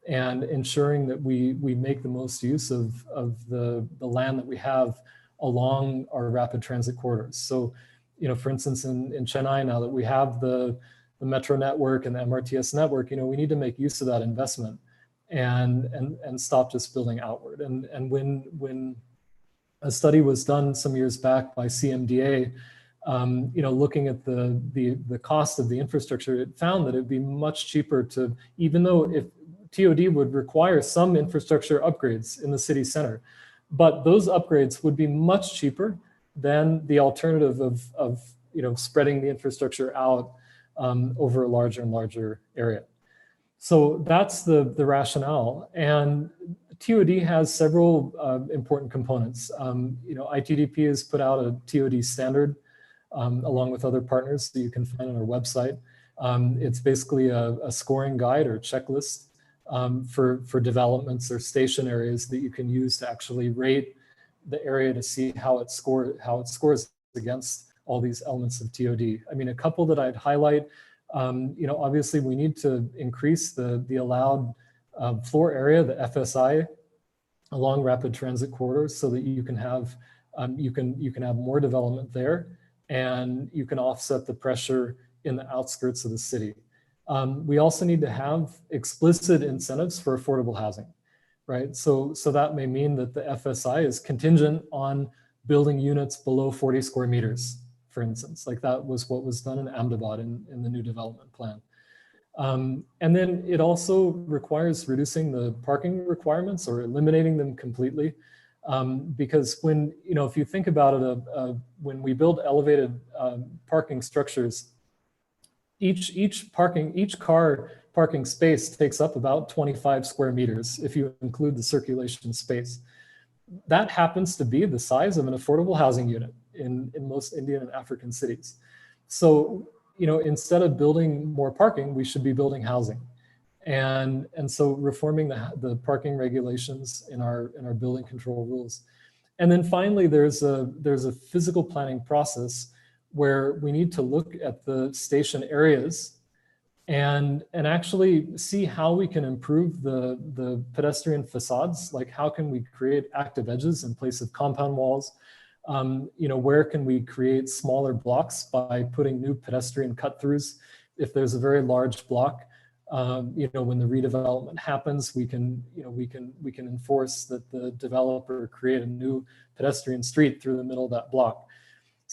and ensuring that we make the most use of the land that we have along our rapid transit corridors. So, you know, for instance, in Chennai, now that we have the metro network and the MRTS network, you know, we need to make use of that investment and stop just building outward. And when a study was done some years back by CMDA, you know, looking at the cost of the infrastructure, it found that it'd be much cheaper to, even though if TOD would require some infrastructure upgrades in the city center, but those upgrades would be much cheaper than the alternative of you know, spreading the infrastructure out over a larger and larger area. So that's the rationale. And TOD has several important components. You know, ITDP has put out a TOD standard along with other partners that you can find on our website. It's basically a scoring guide or checklist for developments or station areas that you can use to actually rate the area to see how it scores against all these elements of TOD. I mean, a couple that I'd highlight, you know, obviously we need to increase the allowed floor area, the FSI, along rapid transit corridors so that you can have more development there, and you can offset the pressure in the outskirts of the city. We also need to have explicit incentives for affordable housing, right? So that may mean that the FSI is contingent on building units below 40 square meters, for instance. Like that was what was done in Ahmedabad in the new development plan. And then it also requires reducing the parking requirements or eliminating them completely. Because when, you know, if you think about it, when we build elevated parking structures, each car parking space takes up about 25 square meters if you include the circulation space. That happens to be the size of an affordable housing unit in most Indian and African cities. So, you know, instead of building more parking, we should be building housing. And so reforming the parking regulations in our building control rules. And then finally, there's a physical planning process where we need to look at the station areas and actually see how we can improve the pedestrian facades. Like how can we create active edges in place of compound walls? You know, where can we create smaller blocks by putting new pedestrian cut-throughs? If there's a very large block, you know, when the redevelopment happens, we can enforce that the developer create a new pedestrian street through the middle of that block.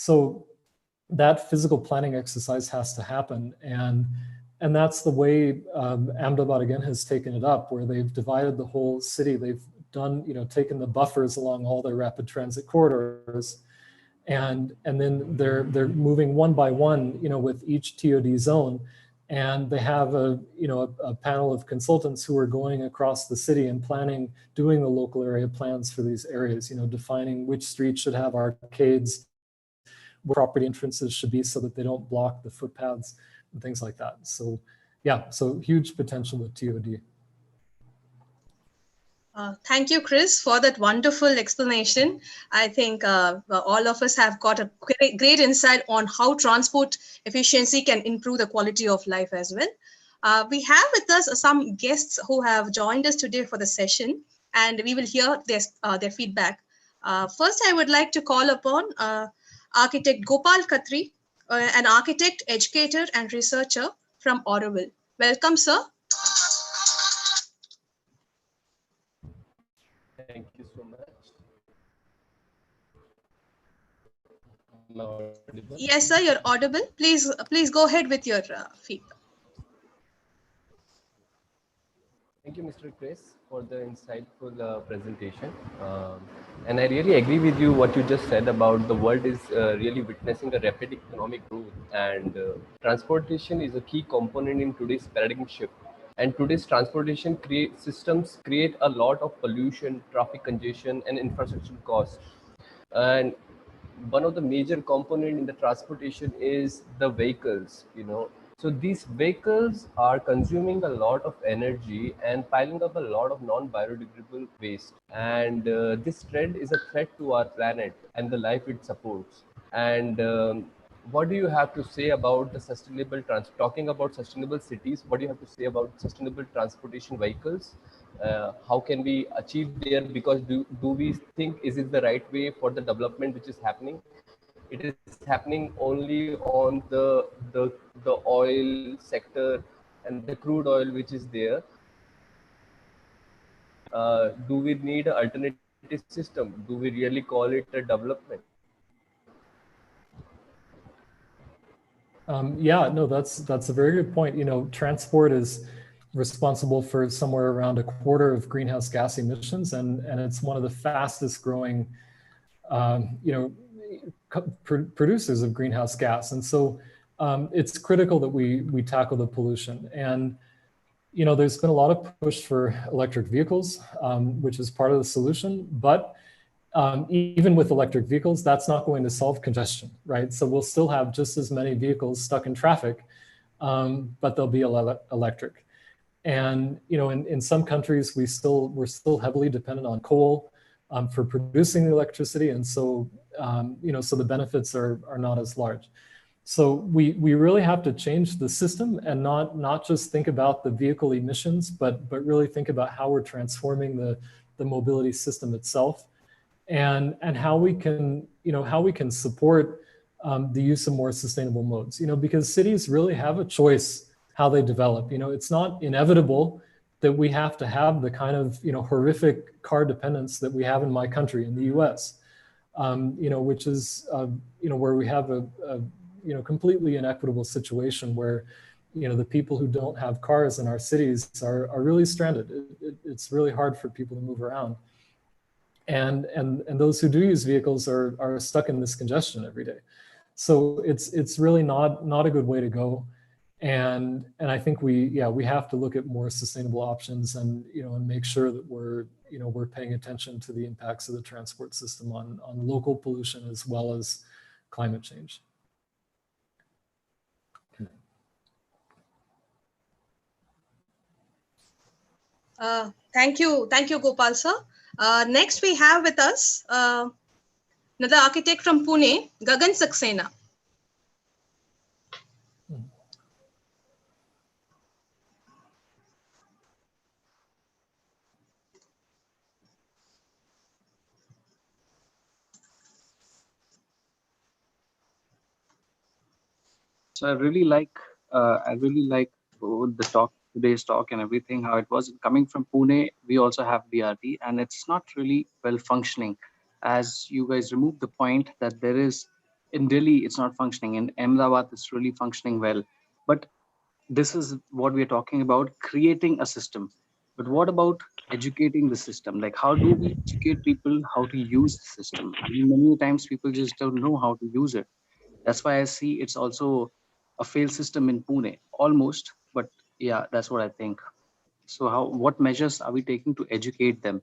So that physical planning exercise has to happen. And that's the way Ahmedabad again has taken it up, where they've divided the whole city. They've done, taken the buffers along all their rapid transit corridors, and then they're moving one by one, with each TOD zone, and they have a panel of consultants who are going across the city and planning, doing the local area plans for these areas, defining which streets should have arcades, where property entrances should be so that they don't block the footpaths and things like that. So yeah, so huge potential with TOD. Thank you, Chris, for that wonderful explanation. I think all of us have got a great insight on how transport efficiency can improve the quality of life as well. We have with us some guests who have joined us today for the session, and we will hear their feedback. First, I would like to call upon Architect Gopal Khatri, an architect, educator, and researcher from Auroville. Welcome, sir. Thank you so much. Yes, sir, you're audible. Please go ahead with your feedback. Thank you, Mr. Chris, for the insightful presentation. And I really agree with you what you just said about the world is really witnessing a rapid economic growth, and transportation is a key component in today's paradigm shift. And today's transportation systems create a lot of pollution, traffic congestion, and infrastructure costs. And one of the major component in the transportation is the vehicles, So these vehicles are consuming a lot of energy and piling up a lot of non-biodegradable waste. And this trend is a threat to our planet and the life it supports. And what do you have to say about the sustainable talking about sustainable cities? What do you have to say about sustainable transportation vehicles? How can we achieve there? Because do we think, is it the right way for the development which is happening? It is happening only on the oil sector and the crude oil which is there. Do we need an alternative system? Do we really call it a development? Yeah, no, that's a very good point. Transport is responsible for somewhere around a quarter of greenhouse gas emissions, and it's one of the fastest growing, producers of greenhouse gas. And so it's critical that we tackle the pollution. And there's been a lot of push for electric vehicles, which is part of the solution. But even with electric vehicles, that's not going to solve congestion, right? So we'll still have just as many vehicles stuck in traffic, but they'll be electric. And in some countries, we're still heavily dependent on coal for producing the electricity, and so so the benefits are not as large. So we really have to change the system and not just think about the vehicle emissions, but really think about how we're transforming the mobility system itself, and how we can support the use of more sustainable modes. Because cities really have a choice how they develop. It's not inevitable that we have to have the kind of horrific car dependence that we have in my country, in the U.S. Which is where we have a completely inequitable situation where the people who don't have cars in our cities are really stranded. It's really hard for people to move around, and those who do use vehicles are stuck in this congestion every day. So it's really not a good way to go. And I think we have to look at more sustainable options, and and make sure that we're paying attention to the impacts of the transport system on local pollution as well as climate change. Thank you, Gopal sir. Next we have with us another architect from Pune, Gagan Saxena. So I really like today's talk and everything, how it was coming from Pune. We also have BRT, and it's not really well functioning, as you guys removed the point that there is in Delhi, it's not functioning. In Ahmedabad, it's really functioning well. But this is what we're talking about, creating a system. But what about educating the system? Like, how do we educate people how to use the system? I mean, many times people just don't know how to use it. That's why I see it's also a failed system in Pune, almost. But yeah, that's what I think. So what measures are we taking to educate them?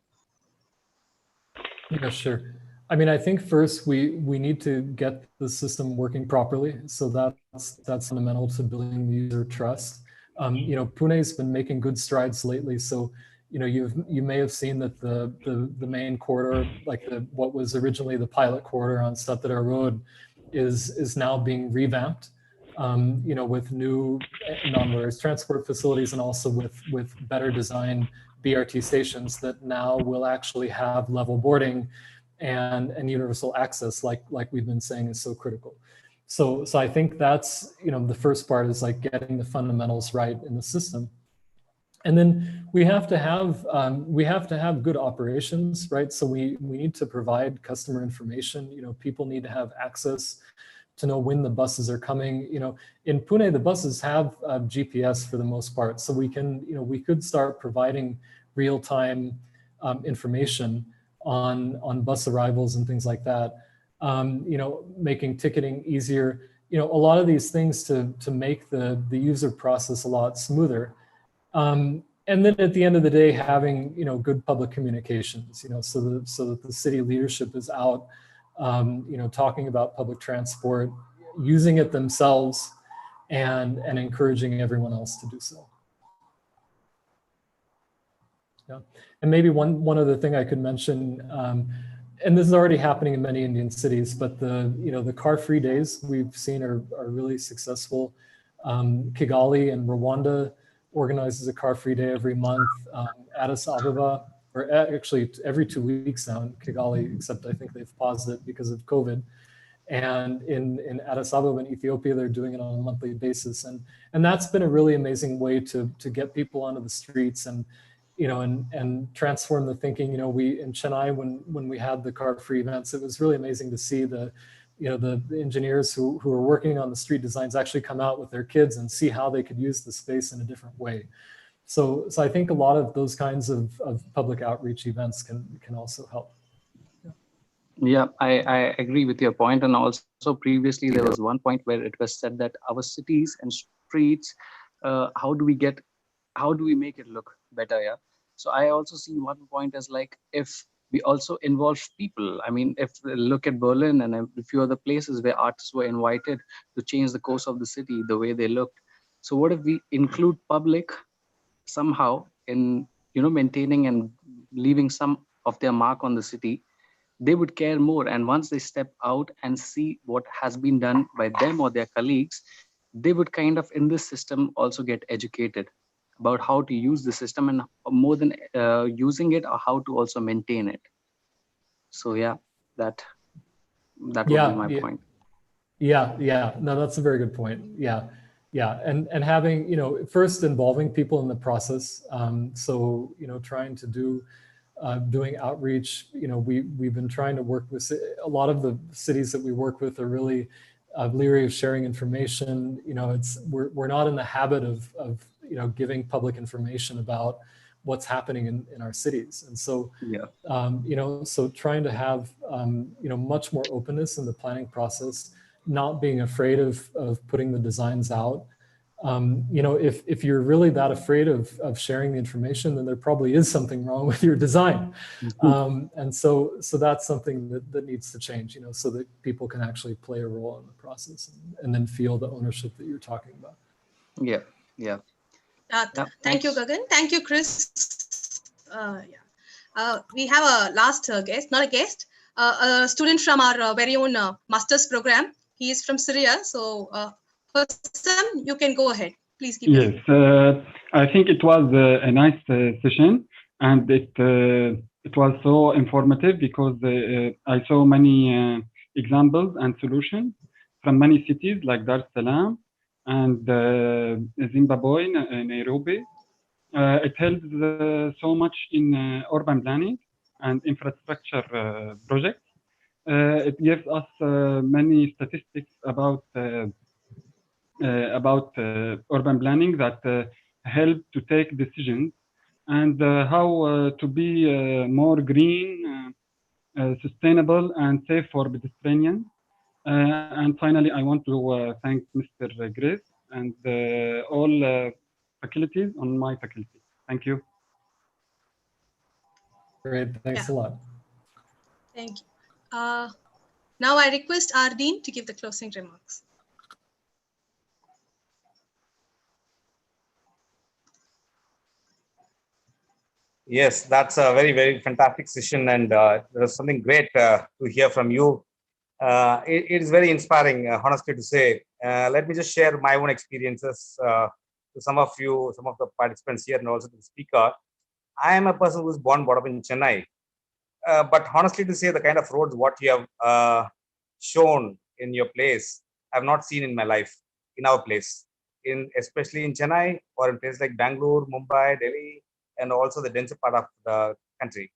Yeah, sure. I mean, I think first we need to get the system working properly. So that's fundamental to building the user trust. You know, Pune's been making good strides lately. So, you know, you may have seen that the main corridor, like what was originally the pilot corridor on Satara Road, is now being revamped. You know, with new non-motorized transport facilities and also with better designed BRT stations that now will actually have level boarding and universal access, like we've been saying, is so critical. So I think that's, you know, the first part is like getting the fundamentals right in the system. And then we have to have good operations, right? So we need to provide customer information. You know, people need to have access to know when the buses are coming. You know, in Pune, the buses have GPS for the most part. So we can, you know, we could start providing real-time information on bus arrivals and things like that. You know, making ticketing easier. You know, a lot of these things to make the user process a lot smoother. And then at the end of the day, having, you know, good public communications, you know, so that the city leadership is out, you know, talking about public transport, using it themselves, and encouraging everyone else to do so. Yeah, and maybe one other thing I could mention, and this is already happening in many Indian cities, but the car-free days we've seen are really successful. Kigali and Rwanda organizes a car-free day every month. Addis Ababa, or actually every 2 weeks now in Kigali, except I think they've paused it because of COVID. And in Addis Ababa in Ethiopia, they're doing it on a monthly basis. And that's been a really amazing way to get people onto the streets and, you know, and transform the thinking. You know, we in Chennai, when we had the car-free events, it was really amazing to see the engineers who were working on the street designs actually come out with their kids and see how they could use the space in a different way. So I think a lot of those kinds of public outreach events can also help. Yeah, I agree with your point. And also previously there was one point where it was said that our cities and streets, how do we make it look better? Yeah. So I also see one point as like, if we also involve people. I mean, if we look at Berlin and a few other places where artists were invited to change the course of the city, the way they looked. So what if we include public somehow in, you know, maintaining and leaving some of their mark on the city? They would care more. And once they step out and see what has been done by them or their colleagues, they would kind of in this system also get educated about how to use the system, and more than using it, or how to also maintain it. So yeah, that would be my point. Yeah. No, that's a very good point. Yeah. And having, you know, first involving people in the process. So, you know, trying to doing outreach. You know, we've been trying to work with a lot of the cities that we work with are really leery of sharing information. You know, we're not in the habit of you know, giving public information about what's happening in our cities. And so, you know, so trying to have, you know, much more openness in the planning process, not being afraid of putting the designs out. You know, if you're really that afraid of sharing the information, then there probably is something wrong with your design. And so that's something that needs to change, you know, so that people can actually play a role in the process and then feel the ownership that you're talking about. Yeah. Thank you, Gagan. Thank you, Chris. We have a last guest, not a guest, a student from our very own master's program. He is from Syria. So, Sam, you can go ahead. Please keep it. Yes, I think it was a nice session, and it was so informative because I saw many examples and solutions from many cities like Dar es Salaam and Zimbabwe, Nairobi. It helps so much in urban planning and infrastructure projects. It gives us many statistics about urban planning that help to take decisions and how to be more green, sustainable, and safe for pedestrians. And finally, I want to thank Mr. Grace and all faculties on my faculty. Thank you. Great, thanks a lot. Thank you. Now I request our Dean to give the closing remarks. Yes, that's a very, very fantastic session, and there's something great to hear from you. It is very inspiring, honestly to say. Let me just share my own experiences to some of you, some of the participants here, and also to the speaker. I am a person who was brought up in Chennai. But honestly to say, the kind of roads what you have shown in your place, I've not seen in my life, in our place, especially in Chennai or in places like Bangalore, Mumbai, Delhi, and also the denser part of the country.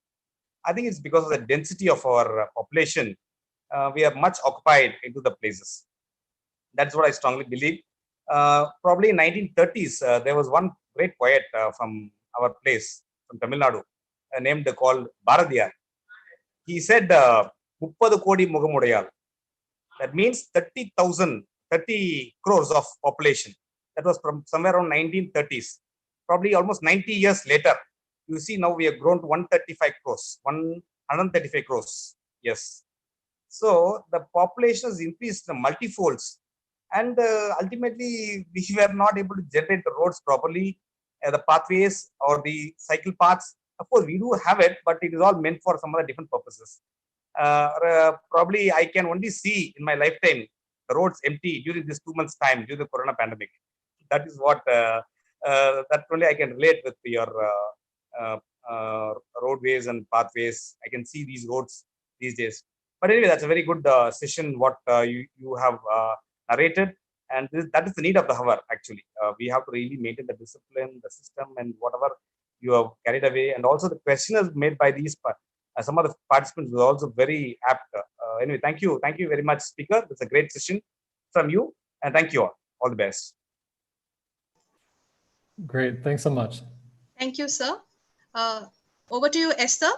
I think it's because of the density of our population. We are much occupied into the places. That's what I strongly believe. Probably in 1930s, there was one great poet from our place, from Tamil Nadu, named called Bharadiyar. He said, 30 kodi mugamudayal. That means 30 crores of population. That was from somewhere around 1930s. Probably almost 90 years later, you see now we have grown to 135 crores, 135 crores. Yes. So the population has increased multifolds, and ultimately we were not able to generate the roads properly, the pathways or the cycle paths. Of course, we do have it, but it is all meant for some other different purposes. Probably I can only see in my lifetime the roads empty during this 2 months time due to the corona pandemic. That is what that only I can relate with your roadways and pathways. I can see these roads these days. But anyway, that's a very good session what you have narrated, and that is the need of the hour. Actually, we have to really maintain the discipline, the system, and whatever you have carried away. And also the questionnaires made by these some of the participants was also very apt. Anyway, thank you very much, speaker. It's a great session from you, and thank you all. All the best. Great, thanks so much. Thank you, sir. Over to you, Esther.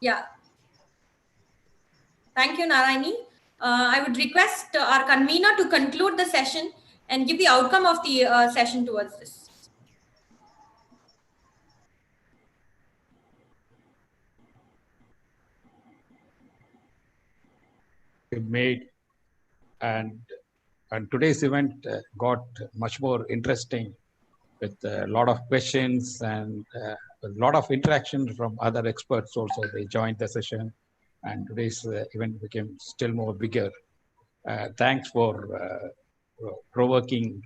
Yeah. Thank you, Narayani. I would request our convener to conclude the session and give the outcome of the session towards this. Made and today's event got much more interesting with a lot of questions and a lot of interaction from other experts also. They joined the session, and today's event became still more bigger. Thanks for provoking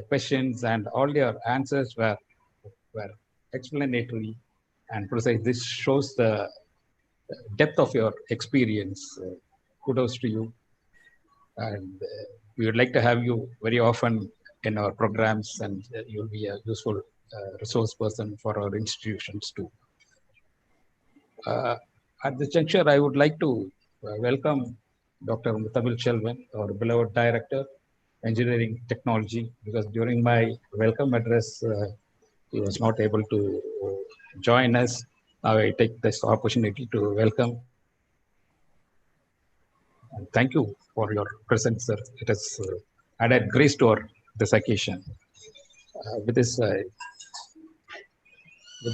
questions, and all your answers were explanatory and precise. This shows the depth of your experience. Kudos to you. And we would like to have you very often in our programs, and you'll be a useful resource person for our institutions too. At this juncture, I would like to welcome Dr. Muthamil Shelvan, our beloved Director, Engineering Technology, because during my welcome address, he was not able to join us. Now I take this opportunity to welcome. And thank you for your presence, sir. It has added grace to this occasion. With this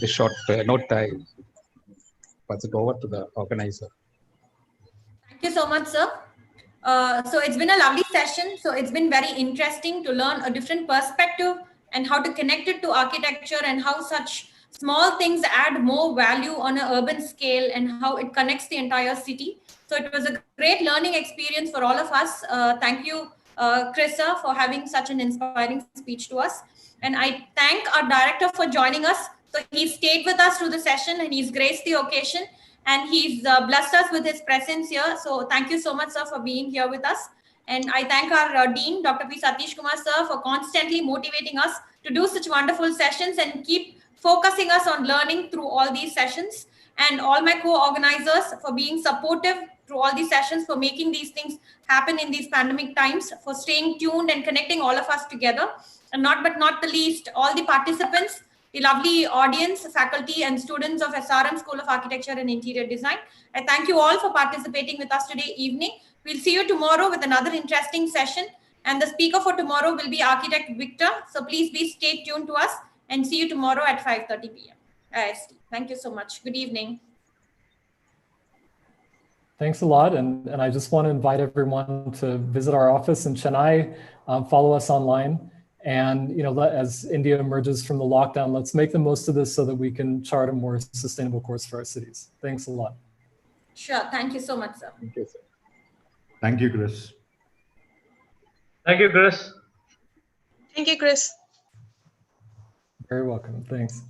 short note, I pass it over to the organizer. Thank you so much, sir. So it's been a lovely session. So it's been very interesting to learn a different perspective and how to connect it to architecture, and how such small things add more value on an urban scale, and how it connects the entire city. So it was a great learning experience for all of us. Thank you, Chris, sir, for having such an inspiring speech to us. And I thank our director for joining us. So he stayed with us through the session, and he's graced the occasion, and he's blessed us with his presence here. So thank you so much, sir, for being here with us. And I thank our Dean, Dr. P. Satish Kumar, sir, for constantly motivating us to do such wonderful sessions and keep focusing us on learning through all these sessions. and all my co-organizers for being supportive through all these sessions, for making these things happen in these pandemic times, for staying tuned and connecting all of us together. And not the least, all the participants, the lovely audience, faculty and students of SRM School of Architecture and Interior Design. I thank you all for participating with us today evening. We'll see you tomorrow with another interesting session. And the speaker for tomorrow will be Architect Victor. So please stay tuned to us and see you tomorrow at 5:30 p.m. IST. Thank you so much. Good evening. Thanks a lot. And I just want to invite everyone to visit our office in Chennai, follow us online. And, you know, as India emerges from the lockdown, let's make the most of this so that we can chart a more sustainable course for our cities. Thanks a lot. Sure. Thank you so much, sir. Thank you, sir. Thank you, Chris. Thank you, Chris. Thank you, Chris. Very welcome. Thanks.